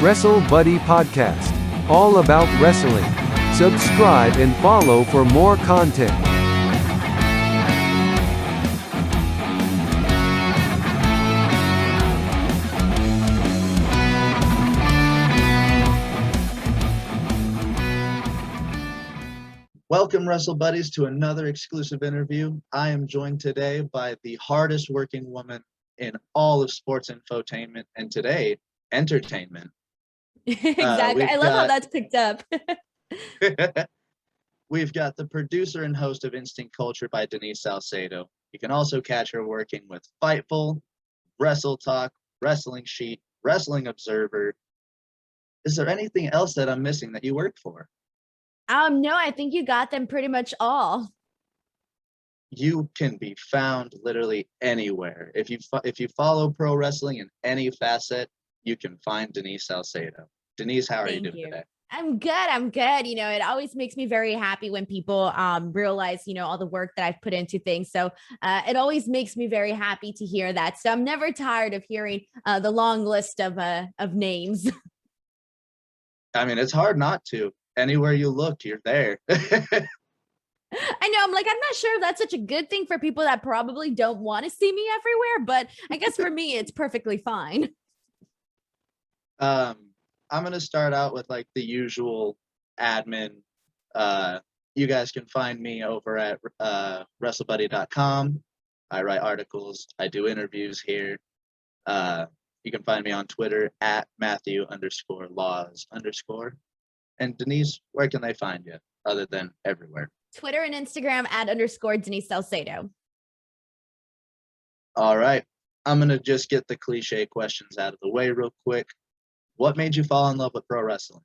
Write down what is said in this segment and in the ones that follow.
Wrestlebuddy podcast, all about wrestling. Subscribe and follow for more content. Welcome, Wrestle Buddies, to another exclusive interview. I am joined today by the hardest working woman in all of sports infotainment, and today, entertainment. Exactly. I love how that's picked up. We've got the producer and host of Instinct Culture by Denise Salcedo. You can also catch her working with Fightful, Wrestletalk, Wrestling Sheet, Wrestling Observer. Is there anything else that I'm missing that you work for? No, I think you got them pretty much all. You can be found literally anywhere. If you follow pro wrestling in any facet, you can find Denise Salcedo. Denise, how are you doing today? I'm good. You know, it always makes me very happy when people realize, you know, all the work that I've put into things. So it always makes me very happy to hear that. So I'm never tired of hearing the long list of names. I mean, it's hard not to. Anywhere you look, you're there. I know. I'm not sure if that's such a good thing for people that probably don't want to see me everywhere, but I guess for me, it's perfectly fine. I'm going to start out with like the usual admin. You guys can find me over at Wrestlebuddy.com. I write articles. I do interviews here. You can find me on Twitter at Matthew_laws_. And Denise, where can they find you other than everywhere? Twitter and Instagram at _ Denise Salcedo. All right. I'm going to just get the cliche questions out of the way real quick. What made you fall in love with pro wrestling?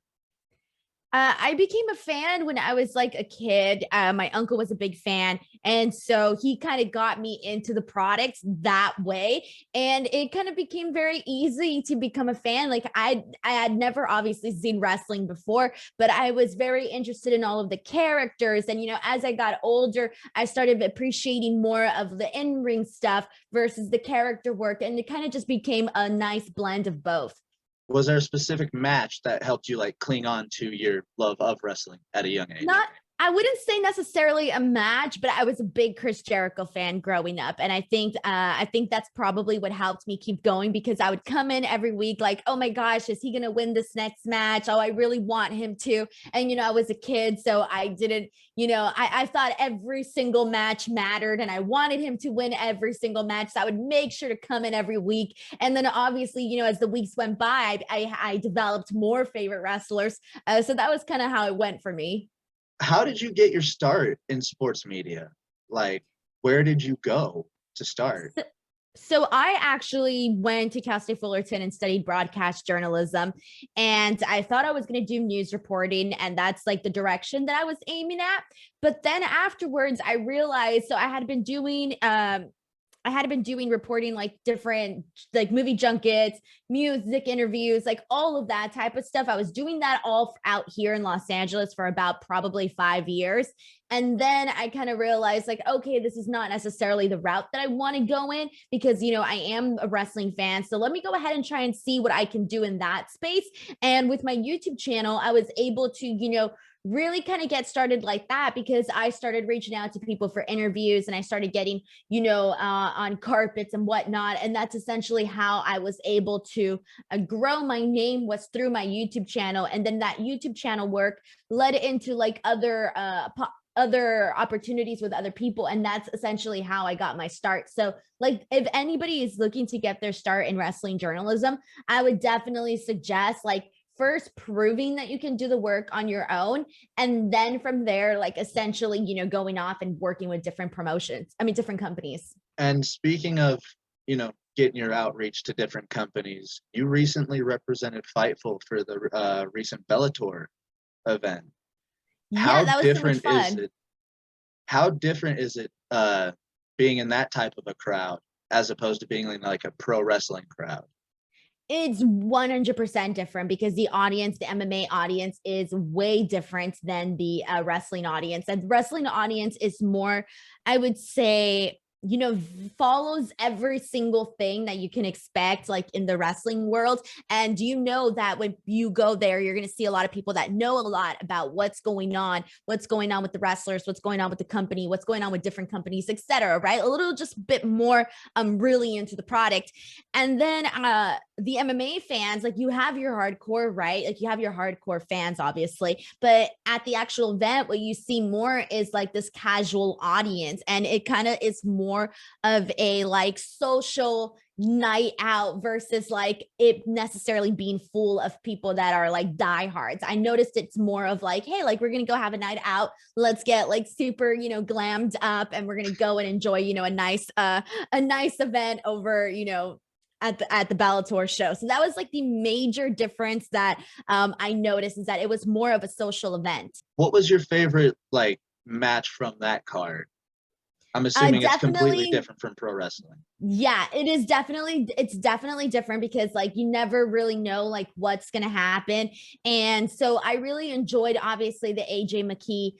I became a fan when I was like a kid. My uncle was a big fan. And so he kind of got me into the products that way. And it kind of became very easy to become a fan. Like I had never obviously seen wrestling before, but I was very interested in all of the characters. And, you know, as I got older, I started appreciating more of the in-ring stuff versus the character work. And it kind of just became a nice blend of both. Was there a specific match that helped you like cling on to your love of wrestling at a young age? I wouldn't say necessarily a match, but I was a big Chris Jericho fan growing up. And I think that's probably what helped me keep going, because I would come in every week like, oh my gosh, is he going to win this next match? Oh, I really want him to. And, you know, I was a kid, so I didn't, you know, I thought every single match mattered and I wanted him to win every single match. So I would make sure to come in every week. And then obviously, you know, as the weeks went by, I developed more favorite wrestlers. So that was kind of how it went for me. How did you get your start in sports media? Like, where did you go to start? So I actually went to Cal State Fullerton and studied broadcast journalism. And I thought I was going to do news reporting. And that's like the direction that I was aiming at. But then afterwards, I realized, so I had been doing reporting like different like movie junkets, music interviews, like all of that type of stuff. I was doing that all out here in Los Angeles for about probably 5 years. And then I kind of realized like, okay, this is not necessarily the route that I want to go in, because, you know, I am a wrestling fan. So let me go ahead and try and see what I can do in that space. And with my YouTube channel, I was able to, you know, really kind of get started like that, because I started reaching out to people for interviews and I started getting, you know, on carpets and whatnot. And that's essentially how I was able to grow my name, was through my YouTube channel. And then that YouTube channel work led into like other opportunities with other people. And that's essentially how I got my start. So like, if anybody is looking to get their start in wrestling journalism, I would definitely suggest like first proving that you can do the work on your own. And then from there, like essentially, you know, going off and working with different different companies. And speaking of, you know, getting your outreach to different companies, you recently represented Fightful for the recent Bellator event. Yeah, that was so much fun. How different is it being in that type of a crowd as opposed to being in like a pro wrestling crowd? It's 100% different, because the audience, the MMA audience, is way different than the wrestling audience. And the wrestling audience is more, I would say, follows every single thing that you can expect, like in the wrestling world. And that when you go there, you're going to see a lot of people that know a lot about what's going on with the wrestlers, what's going on with the company, what's going on with different companies, etc. Right? A little just bit more really into the product. And then the MMA fans, like you have your hardcore, right? Like you have your hardcore fans, obviously, but at the actual event, what you see more is like this casual audience, and it kind of is more of a like social night out versus like it necessarily being full of people that are like diehards. I noticed it's more of like, hey, like we're gonna go have a night out. Let's get like super, glammed up, and we're gonna go and enjoy, a nice event over, at the Bellator show. So that was like the major difference that I noticed, is that it was more of a social event. What was your favorite like match from that card? I'm assuming it's completely different from pro wrestling. Yeah, it's definitely different because like you never really know like what's going to happen. And so I really enjoyed obviously the AJ McKee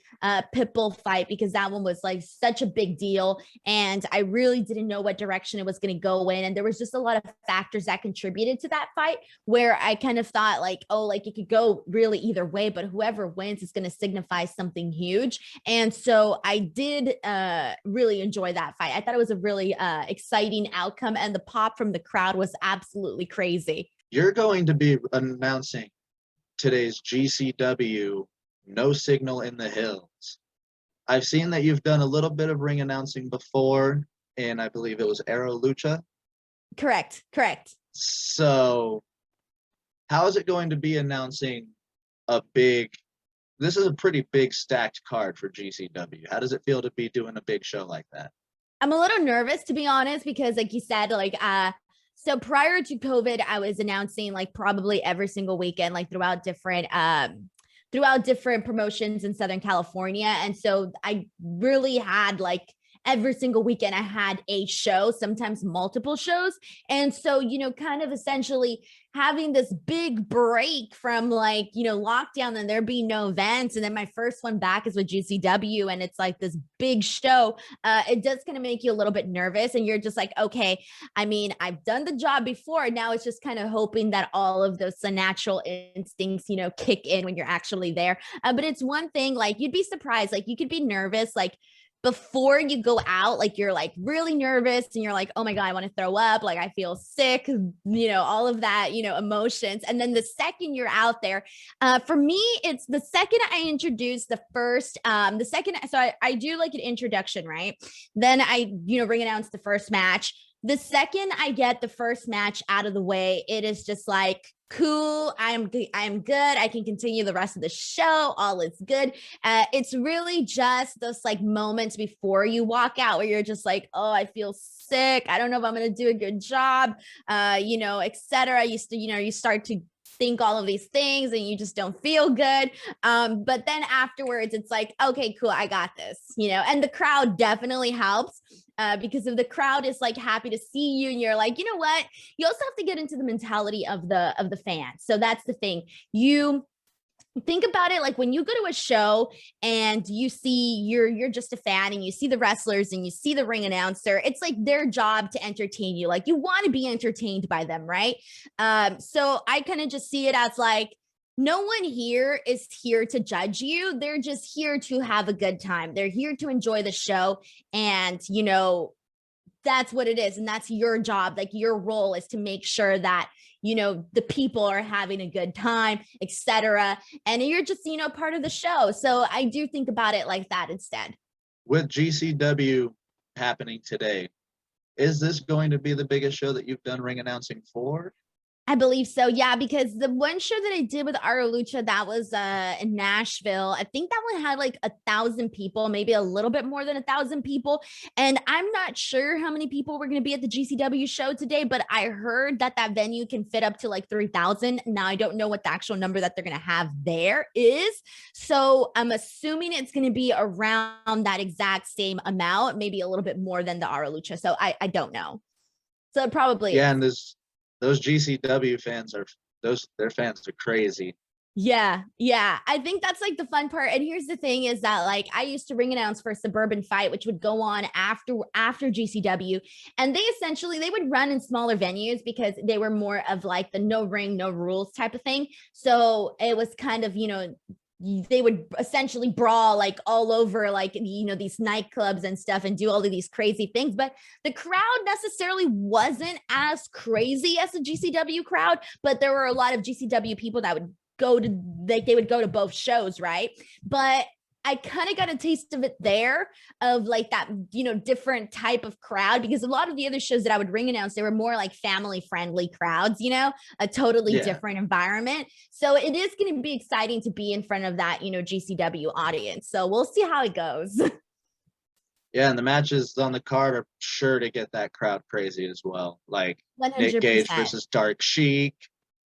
Pitbull fight, because that one was like such a big deal. And I really didn't know what direction it was going to go in. And there was just a lot of factors that contributed to that fight where I kind of thought like, oh, like it could go really either way, but whoever wins is going to signify something huge. And so I did really enjoy that fight. I thought it was a really exciting outcome, and the pop from the crowd was absolutely crazy. You're going to be announcing today's GCW No Signal in the Hills. I've seen that you've done a little bit of ring announcing before, and I believe it was Aero Lucha. Correct. So how is it going to be announcing this is a pretty big stacked card for GCW. How does it feel to be doing a big show like that? I'm a little nervous, to be honest, because like you said, like, so prior to COVID, I was announcing like probably every single weekend, like throughout different promotions in Southern California. And so I really had like every single weekend I had a show, sometimes multiple shows. And so, kind of essentially having this big break from like, lockdown and there being no events. And then my first one back is with GCW, and it's like this big show. It does kind of make you a little bit nervous, and you're just like, okay, I mean, I've done the job before. Now it's just kind of hoping that all of those natural instincts, kick in when you're actually there. But it's one thing, like you'd be surprised, like you could be nervous, like before you go out, like you're like really nervous and you're like, oh my God, I want to throw up. Like I feel sick, all of that, emotions. And then the second you're out there, for me, it's the second I introduce so I do like an introduction, right? Then I, ring announce the first match. The second I get the first match out of the way, it is just like, cool, I'm good. I can continue the rest of the show. All is good. It's really just those like moments before you walk out where you're just like, oh, I feel sick. I don't know if I'm going to do a good job, etc. You start to think all of these things and you just don't feel good. But then afterwards, it's like, okay, cool, I got this, and the crowd definitely helps. Because if the crowd is like happy to see you and you're like, you know what, you also have to get into the mentality of the fans. So that's the thing. You think about it like when you go to a show and you see you're just a fan and you see the wrestlers and you see the ring announcer, it's like their job to entertain you. Like you want to be entertained by them, right? So I kind of just see it as like, no one here is here to judge you. They're just here to have a good time. They're here to enjoy the show. And, that's what it is. And that's your job. Like your role is to make sure that, the people are having a good time, etc. And you're just, part of the show. So I do think about it like that instead. With GCW happening today, is this going to be the biggest show that you've done ring announcing for? I believe so. Yeah, because the one show that I did with Aro Lucha, that was in Nashville. I think that one had like 1,000 people, maybe a little bit more than 1,000 people. And I'm not sure how many people were going to be at the GCW show today, but I heard that venue can fit up to like 3,000. Now I don't know what the actual number that they're going to have there is. So I'm assuming it's going to be around that exact same amount, maybe a little bit more than the Aro Lucha. So I don't know. So it probably is. And those GCW fans their fans are crazy. Yeah. I think that's like the fun part. And here's the thing is that like I used to ring announce for Suburban Fight, which would go on after GCW. And they would run in smaller venues because they were more of like the no ring, no rules type of thing. So it was kind of, they would essentially brawl like all over like these nightclubs and stuff and do all of these crazy things, but the crowd necessarily wasn't as crazy as the GCW crowd, but there were a lot of GCW people that would go to like they would go to both shows, right? But I kind of got a taste of it there of like that, different type of crowd, because a lot of the other shows that I would ring announce, they were more like family friendly crowds, a totally different environment. So it is going to be exciting to be in front of that, GCW audience. So we'll see how it goes. Yeah, and the matches on the card are sure to get that crowd crazy as well. Like 100%. Nick Gage versus Dark Sheik,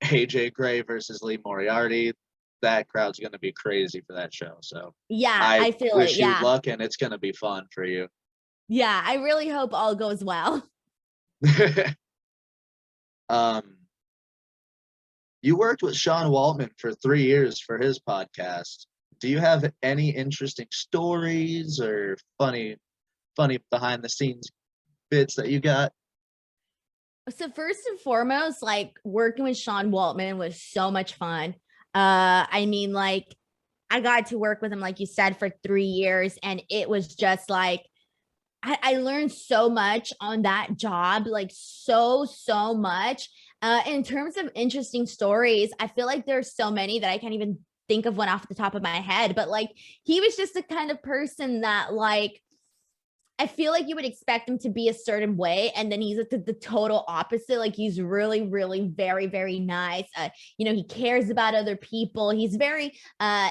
AJ Gray versus Lee Moriarty. That crowd's going to be crazy for that show. So yeah, I feel wish it. you luck, and it's going to be fun for you. Yeah, I really hope all goes well. You worked with Sean Waltman for 3 years for his podcast. Do you have any interesting stories or funny behind the scenes bits that you got? So first and foremost, like working with Sean Waltman was so much fun. Like I got to work with him, like you said, for 3 years, and it was just like I learned so much on that job, like so much. In terms of interesting stories, I feel like there's so many that I can't even think of one off the top of my head. But like he was just the kind of person that like I feel like you would expect him to be a certain way, and then he's the total opposite. Like he's really, really very, very nice. He cares about other people. He's very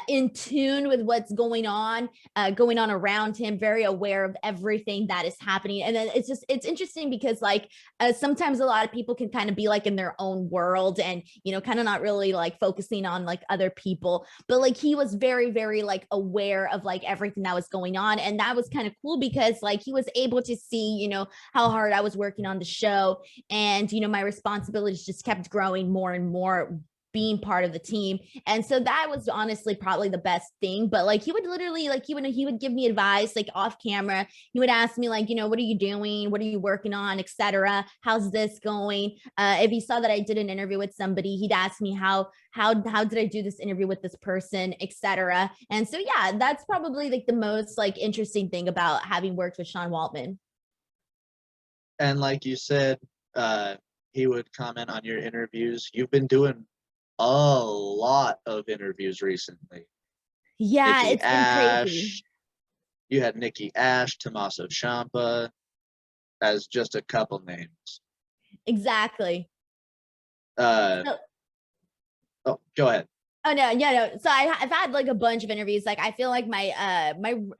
in tune with what's going on around him. Very aware of everything that is happening. And then it's interesting because like sometimes a lot of people can kind of be like in their own world and kind of not really like focusing on like other people. But like he was very, very like aware of like everything that was going on, and that was kind of cool because like he was able to see, how hard I was working on the show. And, my responsibilities just kept growing more and more being part of the team. And so that was honestly probably the best thing. But like he would literally like he would give me advice like off camera. He would ask me like, what are you doing? What are you working on, etc. How's this going? If he saw that I did an interview with somebody, he'd ask me how did I do this interview with this person, etc. And so yeah, that's probably like the most like interesting thing about having worked with Sean Waltman. And like you said, he would comment on your interviews. You've been doing a lot of interviews recently. Yeah, Nikki it's been crazy. You had Nikki Ash, Tommaso Ciampa, as just a couple names. Exactly. Oh, go ahead. Oh no, yeah, no. So I've had like a bunch of interviews. Like I feel like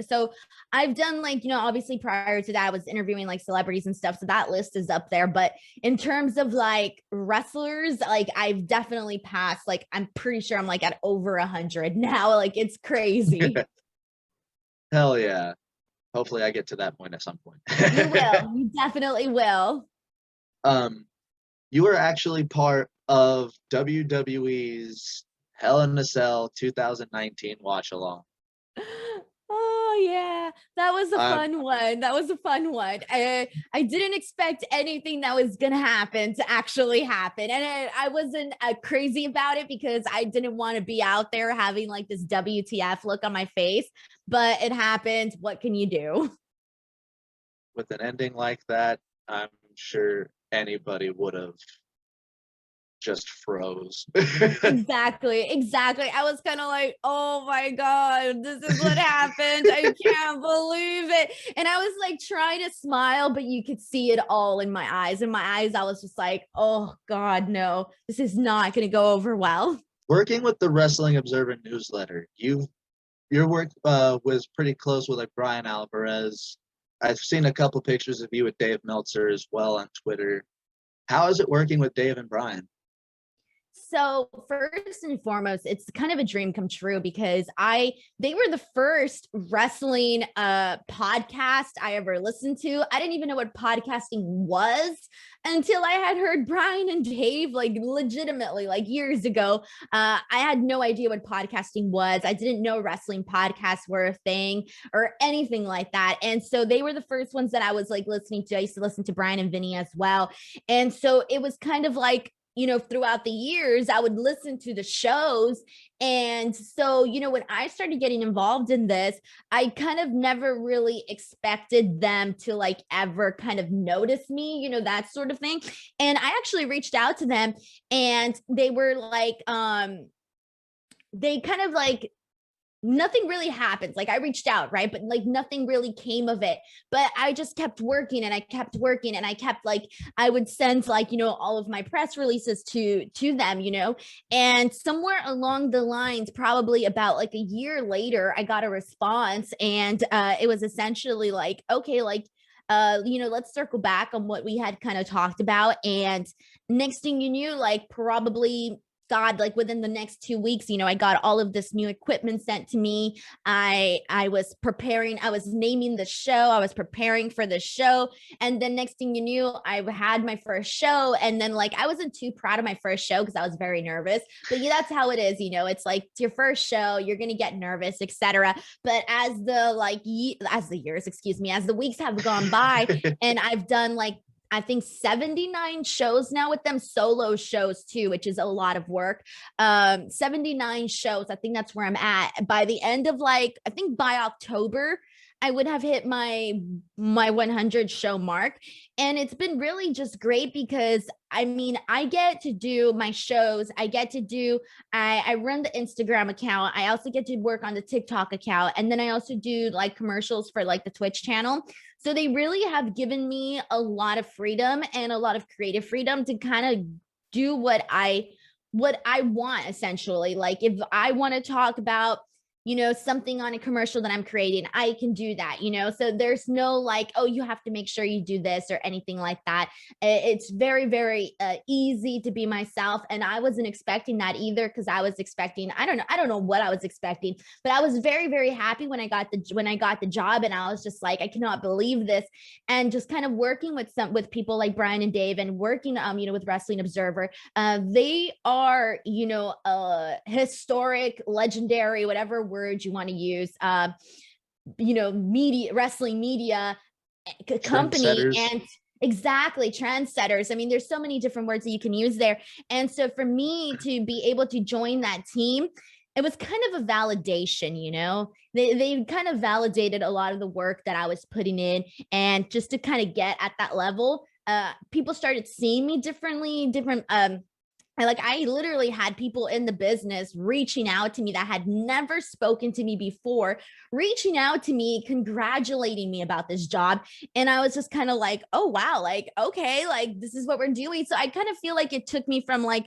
so I've done like, obviously prior to that I was interviewing like celebrities and stuff. So that list is up there. But in terms of like wrestlers, like I've definitely passed, like I'm pretty sure I'm like at over 100 now. Like it's crazy. Hell yeah. Hopefully I get to that point at some point. You will. You definitely will. You were actually part of WWE's Hell in a Cell 2019 watch along. Oh yeah, that was a fun one. That was a fun one. I didn't expect anything that was gonna happen to actually happen, and I wasn't crazy about it because I didn't want to be out there having like this WTF look on my face. But it happened. What can you do? With an ending like that, I'm sure anybody would have just froze. Exactly. I was kind of like, oh my God, this is what happened. I can't believe it. And I was like trying to smile, but you could see it all in my eyes. In my eyes, I was just like, oh God, no, this is not going to go over well. Working with the Wrestling Observer newsletter, your work was pretty close with like Brian Alvarez. I've seen a couple pictures of you with Dave Meltzer as well on Twitter. How is it working with Dave and Brian? So first and foremost, it's kind of a dream come true because they were the first wrestling podcast I ever listened to. I didn't even know what podcasting was until I had heard Brian and Dave, like legitimately, like years ago. I had no idea what podcasting was. I didn't know wrestling podcasts were a thing or anything like that. And so they were the first ones that I was like listening to. I used to listen to Brian and Vinny as well. And so it was kind of like, throughout the years, I would listen to the shows. And so, when I started getting involved in this, I kind of never really expected them to like ever kind of notice me, that sort of thing. And I actually reached out to them and they were like, they kind of like, nothing really happens. Like I reached out, right? But like nothing really came of it. But I just kept working and I kept working and I kept like, I would send like, all of my press releases to them, and somewhere along the lines, probably about like a year later, I got a response and it was essentially like, okay, like, let's circle back on what we had kind of talked about. And next thing you knew, like probably God, like within the next 2 weeks, I got all of this new equipment sent to me. I was preparing, I was naming the show, I was preparing for the show. And then next thing you knew, I had my first show. And then like I wasn't too proud of my first show because I was very nervous. But yeah, that's how it is, it's like it's your first show, you're gonna get nervous, etc. But as the as the weeks have gone by, and I've done like I think 79 shows now with them, solo shows too, which is a lot of work. 79 shows. I think that's where I'm at. By the end of I think by October, I would have hit my 100 show mark. And it's been really just great because I get to do my shows. I run the Instagram account. I also get to work on the TikTok account. And then I also do like commercials for like the Twitch channel. So they really have given me a lot of freedom and a lot of creative freedom to kind of do what I want, essentially. Like if I want to talk about, something on a commercial that I'm creating, I can do that, so there's no like, oh, you have to make sure you do this or anything like that. It's very, very easy to be myself. And I wasn't expecting that either, because I was expecting, I don't know what I was expecting, but I was very, very happy when I got the job. And I was just like, I cannot believe this. And just kind of working with people like Brian and Dave and working, with Wrestling Observer, they are, historic, legendary, whatever word you want to use, media, wrestling media company. And exactly, trendsetters. There's so many different words that you can use there. And so for me to be able to join that team, it was kind of a validation, they kind of validated a lot of the work that I was putting in. And just to kind of get at that level, people started seeing me differently, I literally had people in the business reaching out to me that had never spoken to me before, reaching out to me, congratulating me about this job. And I was just kind of like, oh, wow, like, okay, like this is what we're doing. So I kind of feel like it took me from this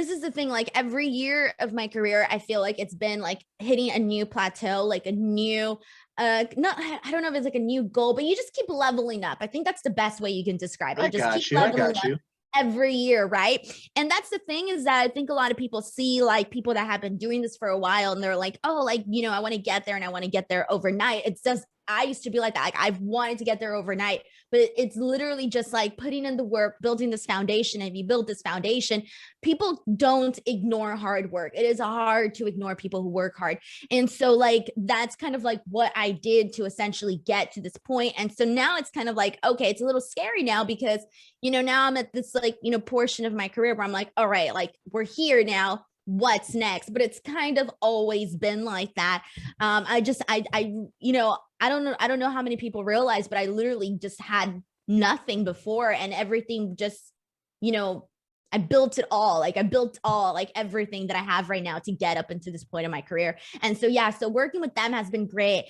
is the thing, like every year of my career, I feel like it's been like hitting a new plateau, like a new, I don't know if it's like a new goal, but you just keep leveling up. I think that's the best way you can describe it. I got you. Every year, right? And that's the thing, is that I think a lot of people see like people that have been doing this for a while and they're like, oh, like, I want to get there and I want to get there overnight. It's just, I used to be like that. Like I've wanted to get there overnight, but it's literally just like putting in the work, building this foundation. And if you build this foundation, people don't ignore hard work. It is hard to ignore people who work hard. And so like, that's kind of like what I did to essentially get to this point. And so now it's kind of like, okay, it's a little scary now because, now I'm at this like, portion of my career where I'm like, all right, like we're here now. What's next? But it's kind of always been like that. I don't know how many people realize, but I literally just had nothing before, and everything just, I built it all. Like I built all, like everything that I have right now to get up into this point in my career. And so, yeah, so working with them has been great.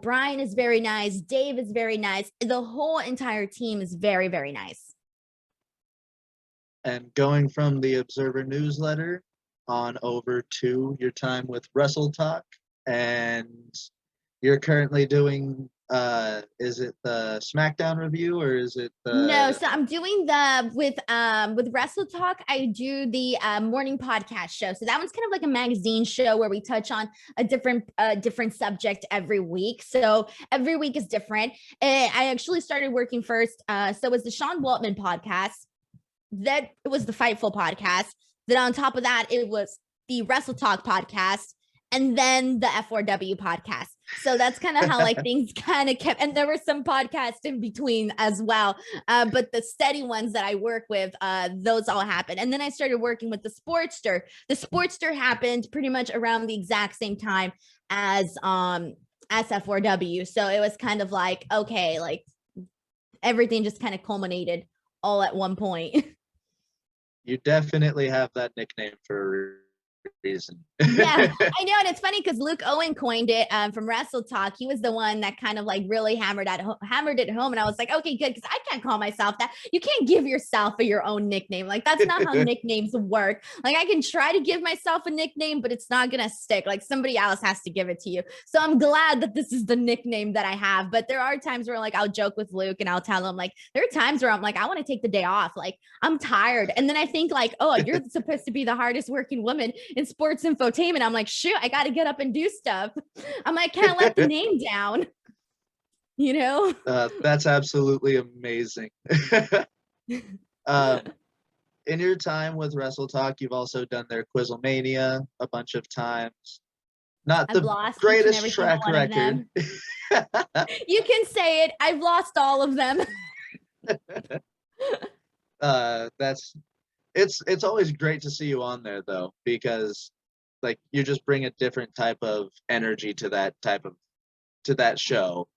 Brian is very nice. Dave is very nice. The whole entire team is very, very nice. And going from the Observer newsletter on over to your time with Wrestletalk, and you're currently doing Is it the SmackDown review or is it the? No, so I'm doing the with Wrestle Talk. I do the morning podcast show. So that one's kind of like a magazine show where we touch on a different subject every week. So every week is different. I actually started working first. So it was the Sean Waltman podcast. Then it was the Fightful podcast. Then on top of that, it was the Wrestle Talk podcast, and then the F4W podcast. So that's kind of how like things kind of kept, and there were some podcasts in between as well. But the steady ones that I work with, those all happened. And then I started working with the Sportster. The Sportster happened pretty much around the exact same time as F4W. So it was kind of like, okay, like everything just kind of culminated all at one point. You definitely have that nickname for a reason. Yeah, I know. And it's funny because Luke Owen coined it from Wrestle Talk. He was the one that kind of like really hammered it home. And I was like, okay, good. Because I can't call myself that. You can't give yourself your own nickname. Like, that's not how nicknames work. Like, I can try to give myself a nickname, but it's not going to stick. Like, somebody else has to give it to you. So I'm glad that this is the nickname that I have. But there are times where like I'll joke with Luke and I'll tell him like, there are times where I'm like, I want to take the day off. Like, I'm tired. And then I think like, oh, you're supposed to be the hardest working woman in sports infotainment. I'm like, shoot, I got to get up and do stuff. I'm like, can't let the name down. You know? That's absolutely amazing. In your time with Wrestle Talk, you've also done their Quizlemania a bunch of times. Not I've the greatest track record. You can say it. I've lost all of them. It's always great to see you on there though, because like you just bring a different type of energy to that show.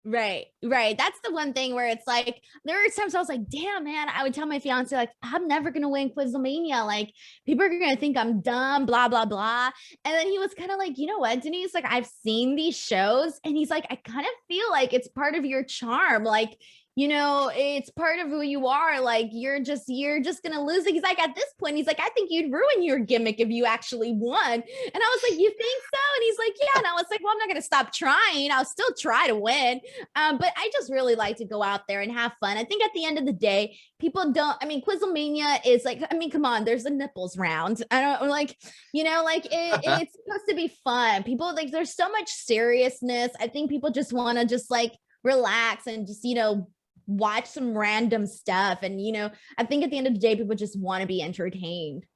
Right. That's the one thing where it's like, there are times I was like, damn, man, I would tell my fiance, like, I'm never going to win Quizlemania. Like, people are going to think I'm dumb, blah, blah, blah. And then he was kind of like, you know what, Denise, like, I've seen these shows. And he's like, I kind of feel like it's part of your charm. Like, you know, it's part of who you are. Like, you're just going to lose it. He's like, at this point, he's like, I think you'd ruin your gimmick if you actually won. And I was like, you think so? And he's like, yeah. And I was like, well, I'm not going to stop trying. I'll still try to win. But I just really like to go out there and have fun. I think at the end of the day, people don't, I mean, Quizlemania is like, I mean, come on, there's the nipples round. I don't like, you know, like it's supposed to be fun. People like, there's so much seriousness. I think people just want to just like relax and just, you know, watch some random stuff. And, you know, I think at the end of the day, people just want to be entertained.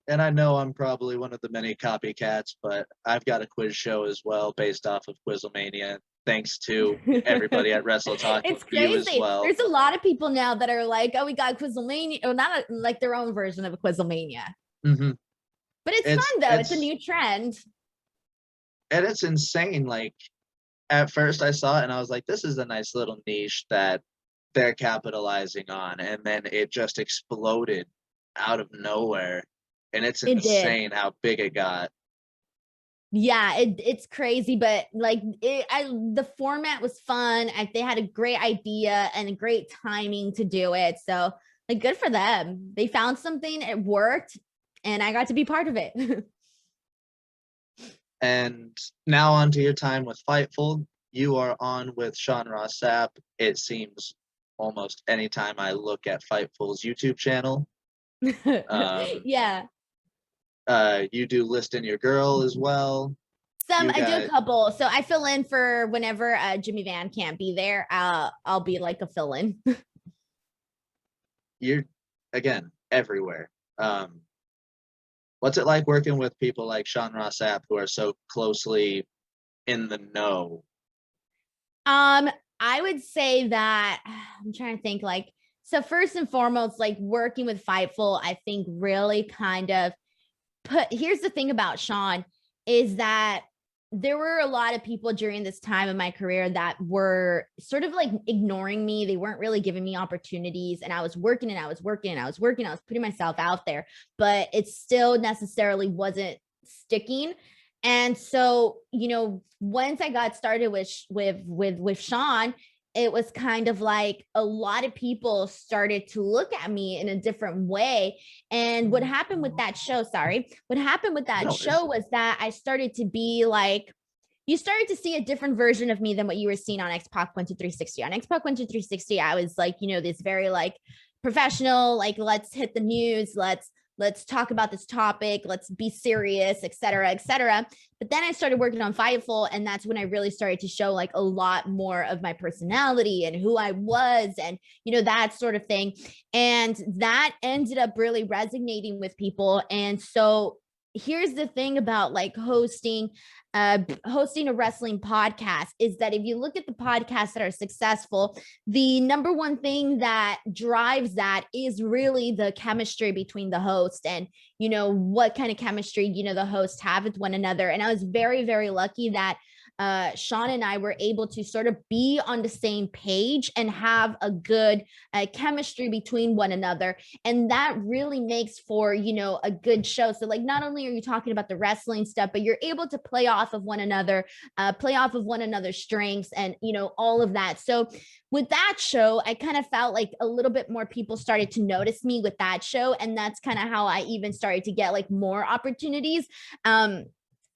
And I know I'm probably one of the many copycats, but I've got a quiz show as well based off of Quizlemania. Thanks to everybody at Wrestletalk. It's crazy. As well. There's a lot of people now that are like, oh, we got Quizlemania, or not like their own version of a Quizlemania. Mm-hmm. But it's fun though. It's a new trend. And it's insane. Like, at first I saw it and I was like, this is a nice little niche that they're capitalizing on. And then it just exploded out of nowhere. And it's insane how big it got. Yeah, it's crazy, but like the format was fun. They had a great idea and a great timing to do it. So like, good for them. They found something, it worked, and I got to be part of it. And now on to your time with Fightful. You are on with Sean Ross Sapp. It seems almost anytime I look at Fightful's YouTube channel. Yeah. You do List in Your Girl as well. I do a couple. So I fill in for whenever Jimmy Van can't be there. I'll be like a fill-in. You're, again, everywhere. What's it like working with people like Sean Ross Sapp who are so closely in the know? I would say that I'm trying to think like, so first and foremost, like working with Fightful, I think really kind of here's the thing about Sean is that there were a lot of people during this time of my career that were sort of like ignoring me. They weren't really giving me opportunities, and I was working and I was working and I was working. I was putting myself out there, but it still necessarily wasn't sticking. And so, you know, once I got started with Sean, it was kind of like a lot of people started to look at me in a different way. And what happened with that show, was that I started to be like you started to see a different version of me than what you were seeing on X-Pac 12360. On X-Pac 12360, I was like, you know, this very like professional, like let's hit the news, let's talk about this topic, let's be serious, et cetera, et cetera. But then I started working on Fightful, and that's when I really started to show like a lot more of my personality and who I was, and you know, that sort of thing. And that ended up really resonating with people. And so here's the thing about like hosting a wrestling podcast is that if you look at the podcasts that are successful, the number one thing that drives that is really the chemistry between the host, and you know, what kind of chemistry, you know, the hosts have with one another. And I was very, very lucky that Sean and I were able to sort of be on the same page and have a good chemistry between one another. And that really makes for, you know, a good show. So like, not only are you talking about the wrestling stuff, but you're able to play off of one another, play off of one another's strengths, and, you know, all of that. So with that show, I kind of felt like a little bit more people started to notice me with that show. And that's kind of how I even started to get like more opportunities.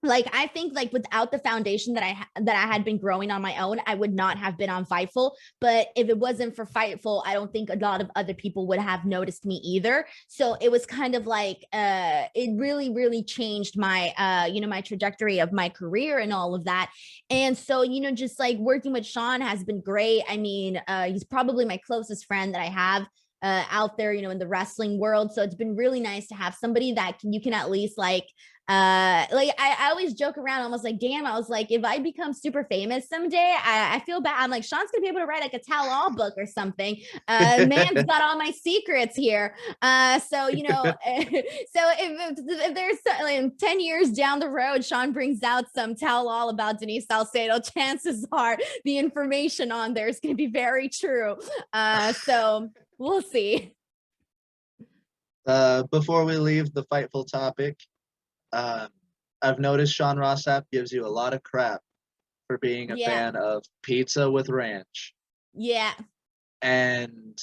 Like I think like without the foundation that I had been growing on my own, I would not have been on Fightful. But if it wasn't for Fightful, I don't think a lot of other people would have noticed me either. So it was kind of like it really changed my you know, my trajectory of my career and all of that. And so, you know, just like working with Sean has been great. I mean, he's probably my closest friend that I have out there, you know, in the wrestling world. So it's been really nice to have somebody that you can at least like I always joke around, almost like, damn, I was like, if I become super famous someday, I feel bad. I'm like, Sean's gonna be able to write like a tell-all book or something. Man's got all my secrets here. So you know, so if there's like 10 years down the road, Sean brings out some tell-all about Denise Salcedo, chances are the information on there is gonna be very true. So we'll see. Before we leave the Fightful topic, I've noticed Sean Rossap gives you a lot of crap for being a fan of pizza with ranch. Yeah. And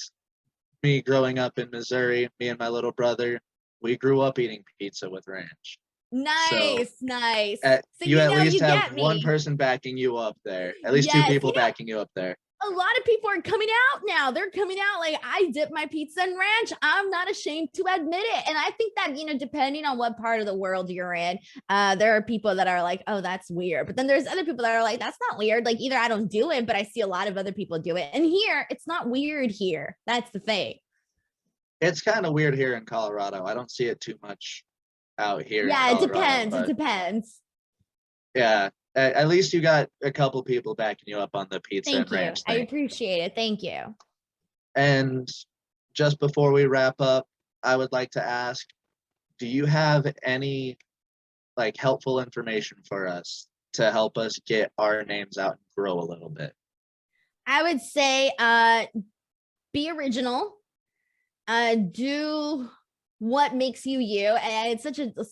me growing up in Missouri, me and my little brother, we grew up eating pizza with ranch. Nice, so nice. So you at least you have one person backing you up there. At least two people backing you up there. A lot of people are coming out now. They're coming out like, I dip my pizza in ranch. I'm not ashamed to admit it. And I think that, you know, depending on what part of the world you're in, there are people that are like, oh, that's weird. But then there's other people that are like, that's not weird. Like either I don't do it, but I see a lot of other people do it. And here, it's not weird here. That's the thing. It's kind of weird here in Colorado. I don't see it too much out here. Yeah, it depends. It depends. Yeah. At least you got a couple people backing you up on the pizza and ranch thing. I appreciate it. Thank you. And just before we wrap up, I would like to ask, do you have any like helpful information for us to help us get our names out and grow a little bit? I would say be original. Do what makes you you. And it's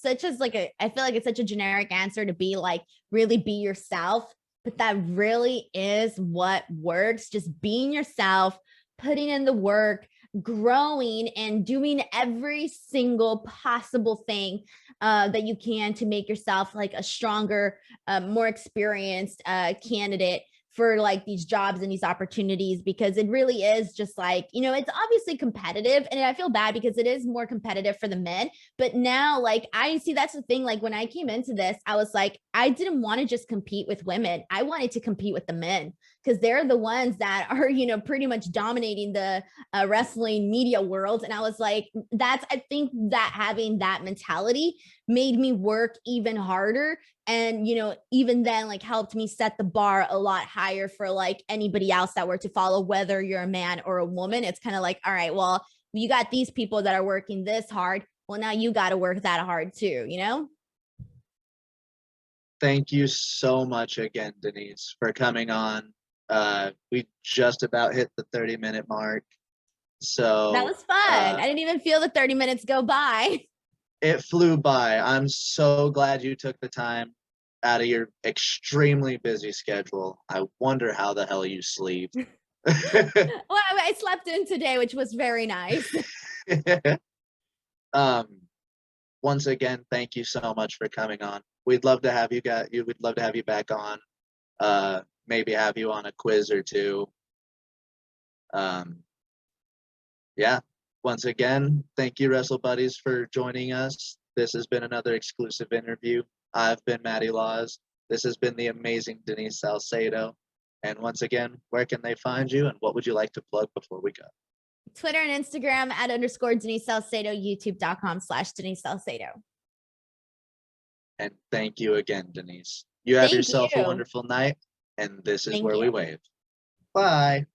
such as like I feel like it's such a generic answer to be like, really be yourself, but that really is what works. Just being yourself, putting in the work, growing, and doing every single possible thing that you can to make yourself like a stronger, more experienced candidate for like these jobs and these opportunities, because it really is just like, you know, it's obviously competitive, and I feel bad because it is more competitive for the men. But now, like, I see that's the thing. Like when I came into this, I was like, I didn't want to just compete with women. I wanted to compete with the men, because they're the ones that are, you know, pretty much dominating the wrestling media world. And I was like, I think that having that mentality made me work even harder. And, you know, even then, like, helped me set the bar a lot higher for like anybody else that were to follow, whether you're a man or a woman. It's kind of like, all right, well, you got these people that are working this hard. Well, now you got to work that hard too, you know? Thank you so much again, Denise, for coming on. We just about hit the 30-minute mark. So that was fun. I didn't even feel the 30 minutes go by. It flew by. I'm so glad you took the time out of your extremely busy schedule. I wonder how the hell you sleep. Well, I slept in today, which was very nice. Once again, thank you so much for coming on. we'd love to have you we'd love to have you back on. Maybe have you on a quiz or two. Yeah. Once again, thank you, Wrestle Buddies, for joining us. This has been another exclusive interview. I've been Matty Laws. This has been the amazing Denise Salcedo. And once again, where can they find you, and what would you like to plug before we go? Twitter and Instagram at _ Denise Salcedo, youtube.com/Denise Salcedo. And thank you again, Denise. You have yourself a wonderful night, and this is where we wave. Bye.